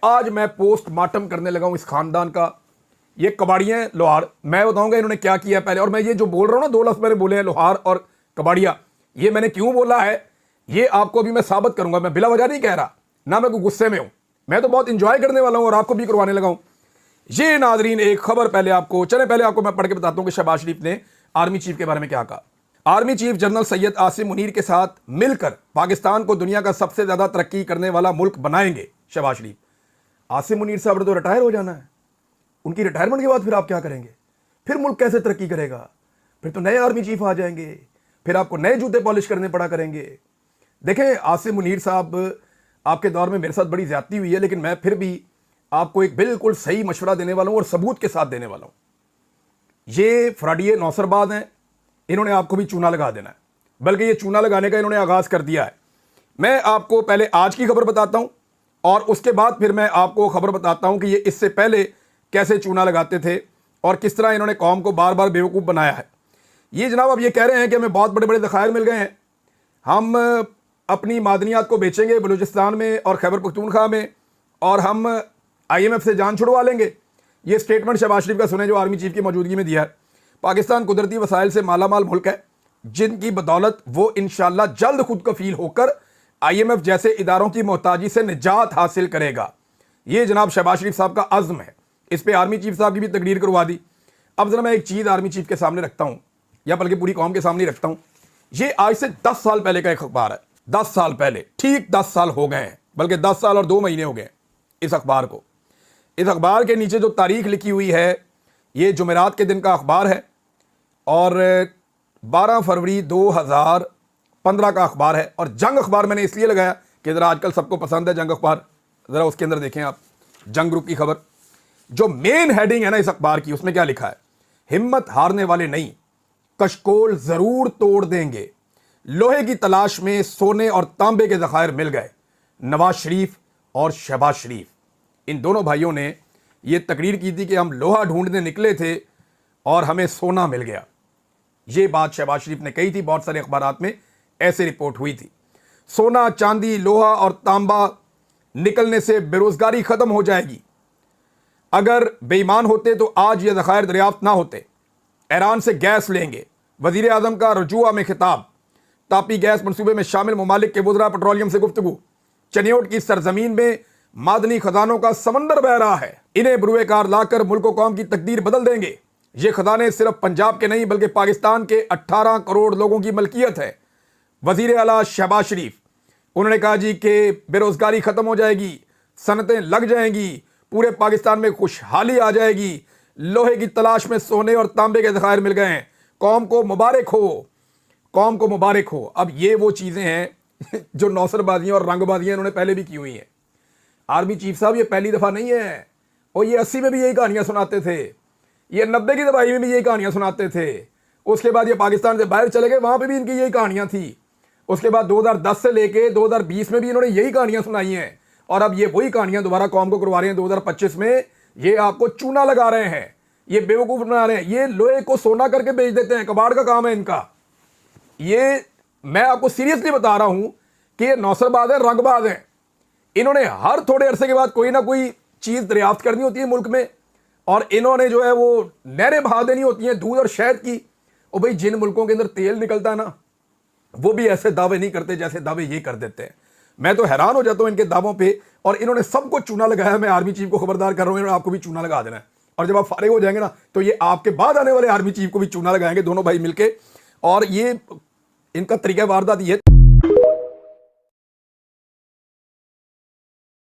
آج میں post mortem کرنے لگا ہوں اس خاندان کا. یہ کباڑیاں ہیں لوہار. میں بتاؤں گا انہوں نے کیا کیا پہلے. اور میں یہ جو بول رہا ہوں نا 2 لفظ میں نے بولے ہیں لوہار اور کباڑیا, یہ میں نے کیوں بولا ہے یہ آپ کو بھی میں ثابت کروں گا. میں بلا وجہ نہیں کہہ رہا, نہ میں کوئی غصے میں ہوں, میں تو بہت انجوائے کرنے والا ہوں اور آپ کو بھی کروانے لگا ہوں. یہ ناظرین ایک خبر پہلے آپ کو میں پڑھ کے بتاتا ہوں کہ شہباز شریف نے آرمی چیف کے بارے میں کیا کہا. Army chief general Syed Asim Munir کے ساتھ مل کر پاکستان کو دنیا کا سب سے زیادہ ترقی کرنے والا ملک بنائیں گے شہباز شریف. عاصم منیر صاحب نے تو ریٹائر ہو جانا ہے. ان کی ریٹائرمنٹ کے بعد پھر آپ کیا کریں گے؟ پھر ملک کیسے ترقی کرے گا؟ پھر تو نئے آرمی چیف آ جائیں گے, پھر آپ کو نئے جوتے پالش کرنے پڑا کریں گے. دیکھیں عاصم منیر صاحب آپ کے دور میں میرے ساتھ بڑی زیادتی ہوئی ہے, لیکن میں پھر بھی آپ کو ایک بالکل صحیح مشورہ دینے والا ہوں اور ثبوت کے ساتھ دینے والا ہوں. یہ فراڈیے نوسر باز ہیں, انہوں نے آپ کو بھی چونا لگا دینا ہے, بلکہ یہ چونا لگانے کا انہوں نے آغاز کر دیا ہے. میں آپ کو پہلے آج کی خبر بتاتا ہوں اور اس کے بعد پھر میں آپ کو خبر بتاتا ہوں کہ یہ اس سے پہلے کیسے چونا لگاتے تھے اور کس طرح انہوں نے قوم کو بار بار بیوقوف بنایا ہے. یہ جناب اب یہ کہہ رہے ہیں کہ ہمیں بہت بڑے بڑے ذخائر مل گئے ہیں, ہم اپنی معدنیات کو بیچیں گے بلوچستان میں اور خیبر پختونخوا میں, اور ہم IMF سے جان چھڑوا لیں گے. یہ سٹیٹمنٹ شہباز شریف کا سنیں جو آرمی چیف کی موجودگی میں دیا ہے. پاکستان قدرتی وسائل سے مالا مال ملک ہے جن کی بدولت وہ انشاءاللہ جلد خود کفیل ہو کر IMF جیسے اداروں کی محتاجی سے نجات حاصل کرے گا. یہ جناب شہباز شریف صاحب کا عزم ہے. اس پہ آرمی چیف صاحب کی بھی تقریر کروا دی. اب ذرا میں ایک چیز آرمی چیف کے سامنے رکھتا ہوں, یا بلکہ پوری قوم کے سامنے رکھتا ہوں. یہ آج سے 10 سال پہلے کا ایک اخبار ہے. 10 سال پہلے, ٹھیک 10 سال ہو گئے ہیں, بلکہ 10 سال اور 2 مہینے ہو گئے اس اخبار کو. اس اخبار کے نیچے جو تاریخ لکھی ہوئی ہے یہ جمعرات کے دن کا اخبار ہے اور 12 فروری 2015 کا اخبار ہے. اور جنگ اخبار میں نے اس لیے لگایا کہ ذرا آج کل سب کو پسند ہے جنگ اخبار. ذرا اس کے اندر دیکھیں آپ جنگ گروپ کی خبر. جو مین ہیڈنگ ہے نا اس اخبار کی, اس میں کیا لکھا ہے؟ ہمت ہارنے والے نہیں, کشکول ضرور توڑ دیں گے. لوہے کی تلاش میں سونے اور تانبے کے ذخائر مل گئے. نواز شریف اور شہباز شریف, ان دونوں بھائیوں نے یہ تقریر کی تھی کہ ہم لوہا ڈھونڈنے نکلے تھے اور ہمیں سونا مل گیا. یہ بات شہباز شریف نے کہی تھی, بہت سارے اخبارات میں ایسے رپورٹ ہوئی تھی. سونا, چاندی, لوہا اور تانبا نکلنے سے بے روزگاری ختم ہو جائے گی. اگر بے ایمان ہوتے تو آج یہ ذخائر دریافت نہ ہوتے. ایران سے گیس لیں گے. وزیر اعظم کا رجوع میں خطاب. تاپی گیس منصوبے میں شامل ممالک کے وزراء پیٹرولیم سے گفتگو. چنیوٹ کی سرزمین میں معدنی خزانوں کا سمندر بہہ رہا ہے, انہیں بروئے کار لا کر ملک و قوم کی تقدیر بدل دیں گے. یہ خزانے صرف پنجاب کے نہیں بلکہ پاکستان کے 18 کروڑ لوگوں کی ملکیت ہے. وزیر اعلیٰ شہباز شریف, انہوں نے کہا جی کہ بے روزگاری ختم ہو جائے گی, صنعتیں لگ جائیں گی, پورے پاکستان میں خوشحالی آ جائے گی. لوہے کی تلاش میں سونے اور تانبے کے ذخائر مل گئے ہیں. قوم کو مبارک ہو, قوم کو مبارک ہو. اب یہ وہ چیزیں ہیں جو نوسر بازیاں اور رنگ بازیاں انہوں نے پہلے بھی کی ہوئی ہیں. آرمی چیف صاحب یہ پہلی دفعہ نہیں ہے, اور یہ 80 میں بھی یہی کہانیاں سناتے تھے, یہ 90 کی دفعہ میں بھی یہی کہانیاں سناتے تھے. اس کے بعد یہ پاکستان سے باہر چلے گئے, وہاں پہ بھی ان کی یہی کہانیاں تھیں. اس کے بعد 2010 سے لے کے 2020 میں بھی انہوں نے یہی کہانیاں سنائی ہیں, اور اب یہ وہی کہانیاں دوبارہ قوم کو کروا رہے ہیں 2025 میں. یہ آپ کو چونا لگا رہے ہیں, یہ بیوقوف بنا رہے ہیں. یہ لوہے کو سونا کر کے بیچ دیتے ہیں, کباڑ کا کام ہے ان کا. یہ میں آپ کو سیریسلی بتا رہا ہوں کہ یہ نوسر باز ہیں, رنگ باز ہیں. انہوں نے ہر تھوڑے عرصے کے بعد کوئی نہ کوئی چیز دریافت کرنی ہوتی ہے ملک میں, اور انہوں نے جو ہے وہ نہریں بہا دینی ہوتی ہیں دودھ اور شہد کی. اور بھائی جن ملکوں کے اندر تیل نکلتا ہے نا, وہ بھی ایسے دعوے نہیں کرتے جیسے دعوے یہ کر دیتے ہیں. میں تو حیران ہو جاتا ہوں ان کے دعووں پہ, اور انہوں نے سب کو چونا لگایا. میں آرمی چیف کو خبردار کر رہا ہوں, انہوں نے آپ کو بھی چونا لگا دینا ہے. اور جب آپ فارغ ہو جائیں گے نا تو یہ آپ کے بعد آنے والے آرمی چیف کو بھی چونا لگائیں گے, دونوں بھائی مل کے. اور یہ ان کا طریقہ واردات یہ